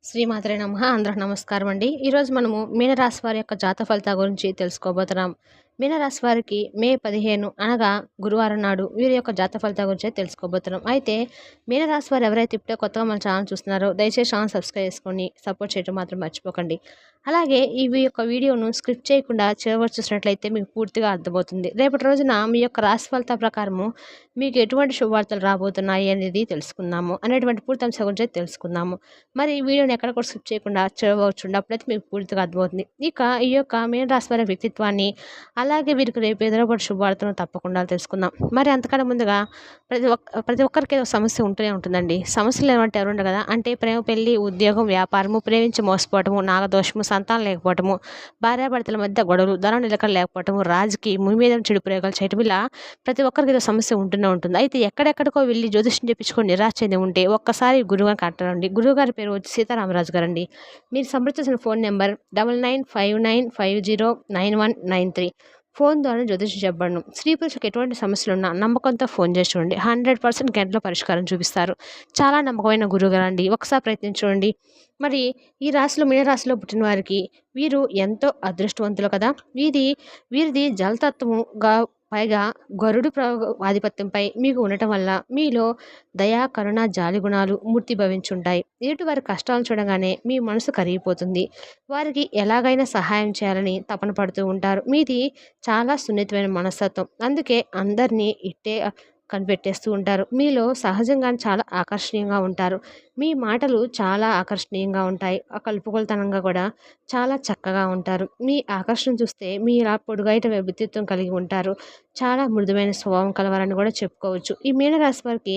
శ్రీమాత్రే నమః. అందరికి నమస్కారం అండి. ఈరోజు మనము మీనరాశి వారి యొక్క జాతక ఫలితాల గురించి తెలుసుకోబోతున్నాం. మీనరాశి వారికి మే 15 అనగా గురువారం నాడు వీరి యొక్క జాతక ఫలితాల గురించి తెలుసుకోబోతున్నాం. అయితే మీనరాశి వారు ఎవరైతే ఇప్పుడే కొత్తగా మన ఛానల్ చూస్తున్నారో దయచేసి ఛానల్ సబ్స్క్రైబ్ చేసుకొని సపోర్ట్ చేయడం మాత్రం మర్చిపోకండి. అలాగే ఈ యొక్క వీడియోను స్క్రిప్ట్ చేయకుండా చివరి చూసినట్లయితే మీకు పూర్తిగా అర్థమవుతుంది. రేపటి రోజున మీ యొక్క రాశి ఫలితాల ప్రకారము మీకు ఎటువంటి శుభవార్తలు రాబోతున్నాయి అనేది తెలుసుకుందాము. అనేటువంటి పూర్తి అంశాల గురించి తెలుసుకుందాము. మరి ఈ వీడియోని ఎక్కడ కూడా స్కిప్ చేయకుండా చూడవచ్చు. అప్పుడైతే మీకు పూర్తిగా అర్థమవుతుంది. ఇక ఈ యొక్క మీన రాశి వారి వ్యక్తిత్వాన్ని అలాగే వీరికి రేపు ఎదురబడి శుభవార్తను తప్పకుండా తెలుసుకుందాం. మరి అంతకన్నా ముందుగా ప్రతి ఒక్కరికి ఏదో సమస్య ఉంటూనే ఉంటుందండి. సమస్యలు ఏమంటే ఎవరు ఉండరు కదా. అంటే ప్రేమ, పెళ్లి, ఉద్యోగం, వ్యాపారము, ప్రేమించి మోసపోవటము, నాగదోషము, సంతానం లేకపోవటము, భార్యాభర్తల మధ్య గొడవలు, ధనం నిలకడ లేకపోవటము, రాజకీయ మీ మీద చెడు ప్రయోగాలు చేయటం, ఇలా ప్రతి ఒక్కరికి ఏదో సమస్య ఉంటూనే ఉంటుంది. అయితే ఎక్కడెక్కడికో వెళ్ళి జ్యోతిష్యం చెప్పించుకొని నిరాశ చెంది ఉంటే ఒక్కసారి గురువుగారికి అంటారండి. గురువుగారి పేరు వచ్చి సీతారామరాజు గారండి. మీరు సంప్రదించిన ఫోన్ నెంబర్ 9959509193. ఫోన్ ద్వారా జ్యోతిష్యం చెప్పబడను. స్త్రీ పురుషులకు ఎటువంటి సమస్యలున్నా నమ్మకంతో ఫోన్ చేసి చూడండి. 100% గంటలో పరిష్కారం చూపిస్తారు. చాలా నమ్మకమైన గురువుగారు అండి. ఒకసారి ప్రయత్నించండి. మరి ఈ రాశిలో మీన రాశిలో పుట్టిన వారికి వీరు ఎంతో అదృష్టవంతులు కదా. వీరిది జలతత్వముగా పైగా గరుడు ఆధిపత్యంపై మీకు ఉండటం వల్ల మీలో దయా, కరుణ, జాలి గుణాలు మూర్తిభవించుంటాయి. ఎదుటి వారి కష్టాలను చూడగానే మీ మనసు కరిగిపోతుంది. వారికి ఎలాగైనా సహాయం చేయాలని తపన పడుతూ ఉంటారు. మీది చాలా సున్నితమైన మనస్తత్వం. అందుకే అందరినీ ఇట్టే కనిపెట్టేస్తూ ఉంటారు. మీలో సహజంగానే చాలా ఆకర్షణీయంగా ఉంటారు. మీ మాటలు చాలా ఆకర్షణీయంగా ఉంటాయి. కలుపుకొలతనంగా కూడా చాలా చక్కగా ఉంటారు. మీ ఆకర్షణ చూస్తే మీరా పొడుగైన వ్యక్తిత్వం కలిగి ఉంటారు. చాలా మృదువైన స్వభావం కలవారని కూడా చెప్పుకోవచ్చు. ఈ మీనరాశి వారికి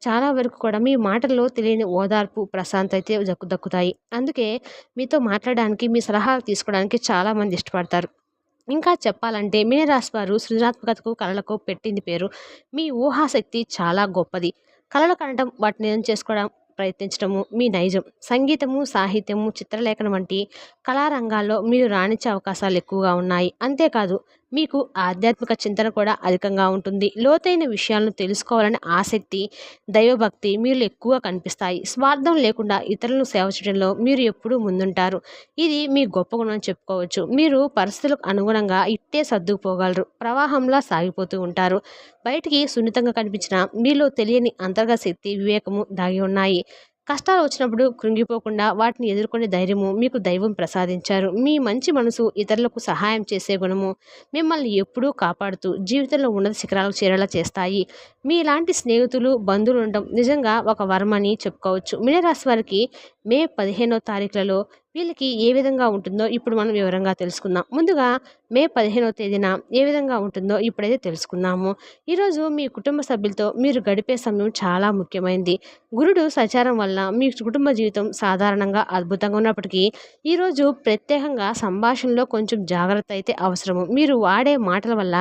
చాలా వరకు కూడా మీ మాటల్లో తెలియని ఓదార్పు, ప్రశాంతత అయితే దక్కుతాయి. అందుకే మీతో మాట్లాడడానికి, మీ సలహాలు తీసుకోవడానికి చాలామంది ఇష్టపడతారు. ఇంకా చెప్పాలంటే మీనరాశి వారు సృజనాత్మకతకు, కళలకు పెట్టింది పేరు. మీ ఊహాశక్తి చాలా గొప్పది. కళలు కనడం, వాటిని నిజం చేసుకోవడం ప్రయత్నించడము మీ నైజం. సంగీతము, సాహిత్యము, చిత్రలేఖనం వంటి కళారంగాల్లో మీరు రాణించే అవకాశాలు ఎక్కువగా ఉన్నాయి. అంతేకాదు మీకు ఆధ్యాత్మిక చింతన కూడా అధికంగా ఉంటుంది. లోతైన విషయాలను తెలుసుకోవాలనే ఆసక్తి, దైవభక్తి మీలో ఎక్కువగా కనిపిస్తాయి. స్వార్థం లేకుండా ఇతరులను సేవ చేయడంలో మీరు ఎప్పుడూ ముందుంటారు. ఇది మీ గొప్ప గుణం చెప్పుకోవచ్చు. మీరు పరిస్థితులకు అనుగుణంగా ఇట్టే సర్దుకుపోగలరు. ప్రవాహంలా సాగిపోతూ ఉంటారు. బయటికి సున్నితంగా కనిపించిన మీలో తెలియని అంతర్గత శక్తి, వివేకము దాగి ఉన్నాయి. కష్టాలు వచ్చినప్పుడు కృంగిపోకుండా వాటిని ఎదుర్కొనే ధైర్యము మీకు దైవం ప్రసాదించారు. మీ మంచి మనసు, ఇతరులకు సహాయం చేసే గుణము మిమ్మల్ని ఎప్పుడూ కాపాడుతూ జీవితంలో ఉన్నత శిఖరాలకు చేరేలా చేస్తాయి. మీలాంటి స్నేహితులు, బంధువులు ఉండడం నిజంగా ఒక వరమని చెప్పుకోవచ్చు. మీనరాశి వారికి మే 15వ తారీఖులలో వీళ్ళకి ఏ విధంగా ఉంటుందో ఇప్పుడు మనం వివరంగా తెలుసుకుందాం. ముందుగా మే 15వ తేదీన ఏ విధంగా ఉంటుందో ఇప్పుడైతే తెలుసుకుందాము. ఈరోజు మీ కుటుంబ సభ్యులతో మీరు గడిపే సమయం చాలా ముఖ్యమైనది. గురుడు సంచారం వల్ల మీ కుటుంబ జీవితం సాధారణంగా అద్భుతంగా ఉన్నప్పటికీ ఈరోజు ప్రత్యేకంగా సంభాషణలో కొంచెం జాగ్రత్త అయితే అవసరము. మీరు వాడే మాటల వల్ల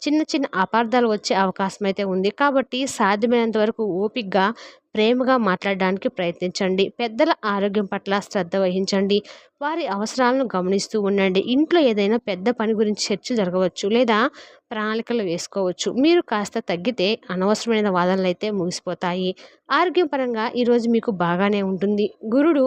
చిన్న చిన్న అపార్థాలు వచ్చే అవకాశం అయితే ఉంది. కాబట్టి సాధ్యమైనంత వరకు ఓపికగా, ప్రేమగా మాట్లాడడానికి ప్రయత్నించండి. పెద్దల ఆరోగ్యం పట్ల శ్రద్ధ వహించండి. వారి అవసరాలను గమనిస్తూ ఉండండి. ఇంట్లో ఏదైనా పెద్ద పని గురించి చర్చ జరగవచ్చు లేదా ప్రణాళికలు వేసుకోవచ్చు. మీరు కాస్త తగ్గితే అనవసరమైన వాదనలు అయితే ముగిసిపోతాయి. ఆరోగ్యపరంగా ఈరోజు మీకు బాగానే ఉంటుంది. గురుడు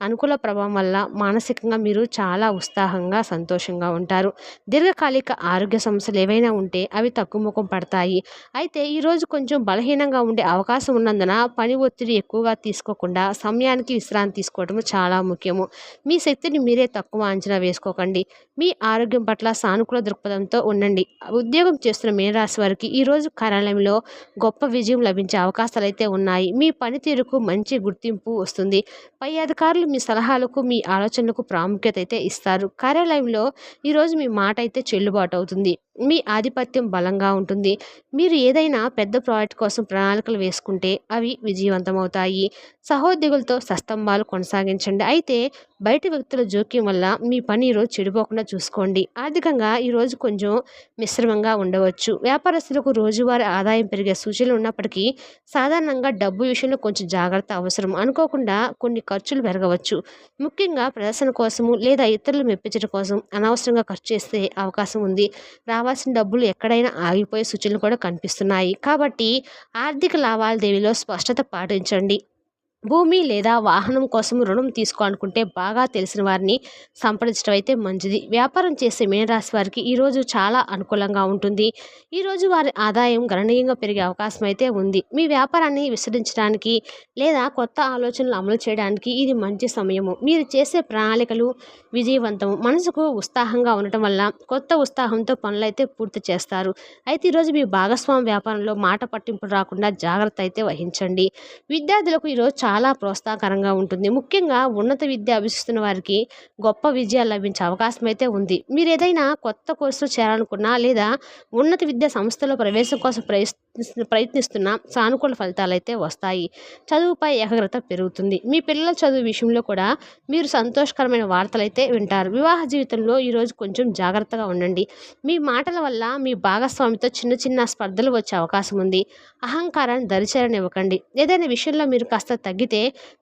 అనుకూల ప్రభావం వల్ల మానసికంగా మీరు చాలా ఉత్సాహంగా, సంతోషంగా ఉంటారు. దీర్ఘకాలిక ఆరోగ్య సమస్యలు ఏవైనా ఉంటే అవి తగ్గుముఖం పడతాయి. అయితే ఈరోజు కొంచెం బలహీనంగా ఉండే అవకాశం ఉన్నందున పని ఒత్తిడి ఎక్కువగా తీసుకోకుండా సమయానికి విశ్రాంతి తీసుకోవడం చాలా ముఖ్యము. మీ శక్తిని మీరే తక్కువ అంచనా వేసుకోకండి. మీ ఆరోగ్యం పట్ల సానుకూల దృక్పథంతో ఉండండి. ఉద్యోగం చేస్తున్న మీనరాశి వారికి ఈరోజు కార్యాలయంలో గొప్ప విజయం లభించే అవకాశాలు అయితే ఉన్నాయి. మీ పనితీరుకు మంచి గుర్తింపు వస్తుంది. పై అధికారులు మీ సలహాలకు, మీ ఆలోచనలకు ప్రాముఖ్యత అయితే ఇస్తారు. కార్యాలయంలో ఈరోజు మీ మాట అయితే చెల్లుబాటు అవుతుంది. మీ ఆధిపత్యం బలంగా ఉంటుంది. మీరు ఏదైనా పెద్ద ప్రాజెక్ట్ కోసం ప్రణాళికలు వేసుకుంటే అవి విజయవంతమవుతాయి. సహోద్యోగులతో సస్తంభాలు కొనసాగించండి. అయితే బయట వ్యక్తుల జోక్యం వల్ల మీ పని ఈరోజు చెడిపోకుండా చూసుకోండి. ఆర్థికంగా ఈరోజు కొంచెం మిశ్రమంగా ఉండవచ్చు. వ్యాపారస్తులకు రోజువారీ ఆదాయం పెరిగే సూచనలు ఉన్నప్పటికీ సాధారణంగా డబ్బు విషయంలో కొంచెం జాగ్రత్త అవసరం. అనుకోకుండా కొన్ని ఖర్చులు పెరగవచ్చు. ముఖ్యంగా ప్రదర్శన కోసము లేదా ఇతరులు మెప్పించడం కోసం అనవసరంగా ఖర్చు చేసే అవకాశం ఉంది. రావాల్సిన డబ్బులు ఎక్కడైనా ఆగిపోయే సూచనలు కూడా కనిపిస్తున్నాయి. కాబట్టి ఆర్థిక లావాదేవీలో స్పష్టత పాటించండి. భూమి లేదా వాహనం కోసం రుణం తీసుకోవాలనుకుంటే బాగా తెలిసిన వారిని సంప్రదించడం అయితే మంచిది. వ్యాపారం చేసే మీనరాశి వారికి ఈరోజు చాలా అనుకూలంగా ఉంటుంది. ఈరోజు వారి ఆదాయం గణనీయంగా పెరిగే అవకాశం అయితే ఉంది. మీ వ్యాపారాన్ని విస్తరించడానికి లేదా కొత్త ఆలోచనలు అమలు చేయడానికి ఇది మంచి సమయము. మీరు చేసే ప్రణాళికలు విజయవంతం. మనసుకు ఉత్సాహంగా ఉండటం వల్ల కొత్త ఉత్సాహంతో పనులైతే పూర్తి చేస్తారు. అయితే ఈరోజు మీ భాగస్వామి వ్యాపారంలో మాట పట్టింపులు రాకుండా జాగ్రత్త అయితే వహించండి. విద్యార్థులకు ఈరోజు చాలా ప్రోత్సాహకరంగా ఉంటుంది. ముఖ్యంగా ఉన్నత విద్య అభ్యసిస్తున్న వారికి గొప్ప విజయాలు లభించే అవకాశం అయితే ఉంది. మీరు ఏదైనా కొత్త కోర్సులో చేరాలనుకున్నా లేదా ఉన్నత విద్యా సంస్థలో ప్రవేశం కోసం ప్రయత్నిస్తున్న సానుకూల ఫలితాలు అయితే వస్తాయి. చదువుపై ఏకాగ్రత పెరుగుతుంది. మీ పిల్లల చదువు విషయంలో కూడా మీరు సంతోషకరమైన వార్తలు అయితే వింటారు. వివాహ జీవితంలో ఈరోజు కొంచెం జాగ్రత్తగా ఉండండి. మీ మాటల వల్ల మీ భాగస్వామితో చిన్న చిన్న స్పర్ధలు వచ్చే అవకాశం ఉంది. అహంకారాన్ని దరిచేరనివ్వకండి. ఏదైనా విషయంలో మీరు కాస్త తగ్గితే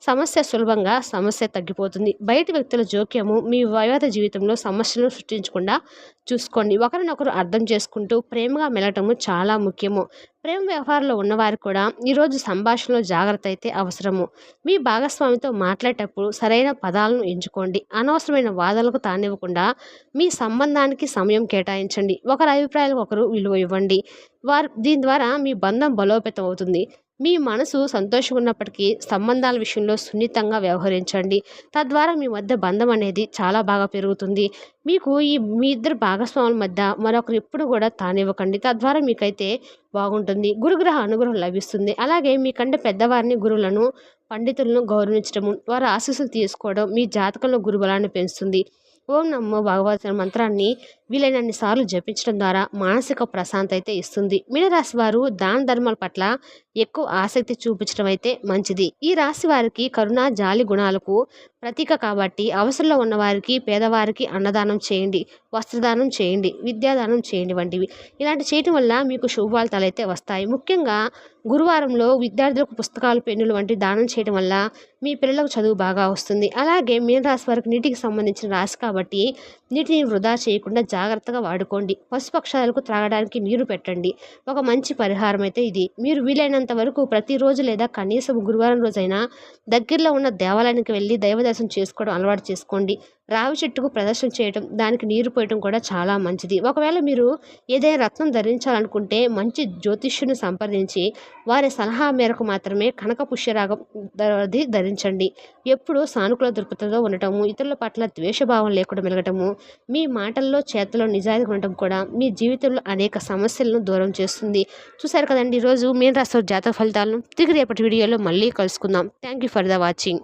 సమస్య తగ్గిపోతుంది. బయటి వ్యక్తుల జోక్యము మీ వివాహ జీవితంలో సమస్యలను సృష్టించకుండా చూసుకోండి. ఒకరినొకరు అర్థం చేసుకుంటూ ప్రేమగా మెలగటము చాలా ముఖ్యము. ప్రేమ వ్యవహారంలో ఉన్నవారు కూడా ఈరోజు సంభాషణలో జాగ్రత్త అయితే అవసరము. మీ భాగస్వామితో మాట్లాడేటప్పుడు సరైన పదాలను ఎంచుకోండి. అనవసరమైన వాదనలకు తానివ్వకుండా మీ సంబంధానికి సమయం కేటాయించండి. ఒకరి అభిప్రాయాలకు ఒకరు విలువ ఇవ్వండి. దీని ద్వారా మీ బంధం బలోపేతం అవుతుంది. మీ మనసు సంతోషంగా ఉన్నప్పటికీ సంబంధాల విషయంలో సున్నితంగా వ్యవహరించండి. తద్వారా మీ మధ్య బంధం అనేది చాలా బాగా పెరుగుతుంది. మీ ఇద్దరు భాగస్వాముల మధ్య మరొకరు ఎప్పుడు కూడా తానివ్వకండి. తద్వారా మీకైతే బాగుంటుంది. గురుగ్రహ అనుగ్రహం లభిస్తుంది. అలాగే మీకంటే పెద్దవారిని గురువులను పండితులను గౌరవించడము, వారి ఆశీస్సులు తీసుకోవడం మీ జాతకంలో గురుబలాన్ని పెంచుతుంది. ఓం నమో భగవతి అనే మంత్రాన్ని వీలైనన్ని సార్లు జపించడం ద్వారా మానసిక ప్రశాంతత అయితే ఇస్తుంది. మీనరాశి వారు దాన ధర్మాల పట్ల ఎక్కువ ఆసక్తి చూపించడం అయితే మంచిది. ఈ రాశి వారికి కరుణ జాలి గుణాలకు ప్రతీక కాబట్టి అవసరంలో ఉన్న వారికి పేదవారికి అన్నదానం చేయండి, వస్త్రదానం చేయండి, విద్యాదానం చేయండి వంటివి. ఇలాంటి చేయటం వల్ల మీకు శుభఫలితాలు అయితే వస్తాయి. ముఖ్యంగా గురువారంలో విద్యార్థులకు పుస్తకాలు పెన్నులు వంటి దానం చేయడం వల్ల మీ పిల్లలకు చదువు బాగా వస్తుంది. అలాగే మీనరాశి వారికి నీటికి సంబంధించిన రాశి కాబట్టి నీటిని వృధా చేయకుండా జాగ్రత్తగా వాడుకోండి. పశుపక్షాలకు త్రాగడానికి నీరు పెట్టండి. ఒక మంచి పరిహారం అయితే ఇది. మీరు వీలైనంత వరకు ప్రతిరోజు లేదా కనీసం గురువారం రోజైనా దగ్గరలో ఉన్న దేవాలయానికి వెళ్ళి దైవ దర్శనం చేసుకోవడం అలవాటు చేసుకోండి. రావి చెట్టుకు ప్రదర్శన చేయడం, దానికి నీరు పోయడం కూడా చాలా మంచిది. ఒకవేళ మీరు ఏదైనా రత్నం ధరించాలనుకుంటే మంచి జ్యోతిష్యుని సంప్రదించి వారి సలహా మేరకు మాత్రమే కనక పుష్యరాగం ధరించండి. ఎప్పుడూ సానుకూల దృక్పథంతో ఉండటము, ఇతరుల పట్ల ద్వేషభావం లేకుండా మెలగటము, మీ మాటల్లో చేతల్లో నిజాయితీ ఉండటం కూడా మీ జీవితంలో అనేక సమస్యలను దూరం చేస్తుంది. చూసారు కదండి ఈరోజు మీన రాశి జాతక ఫలితాలను. తిరిగి రేపటి వీడియోలో మళ్ళీ కలుసుకుందాం. Thank you for the watching.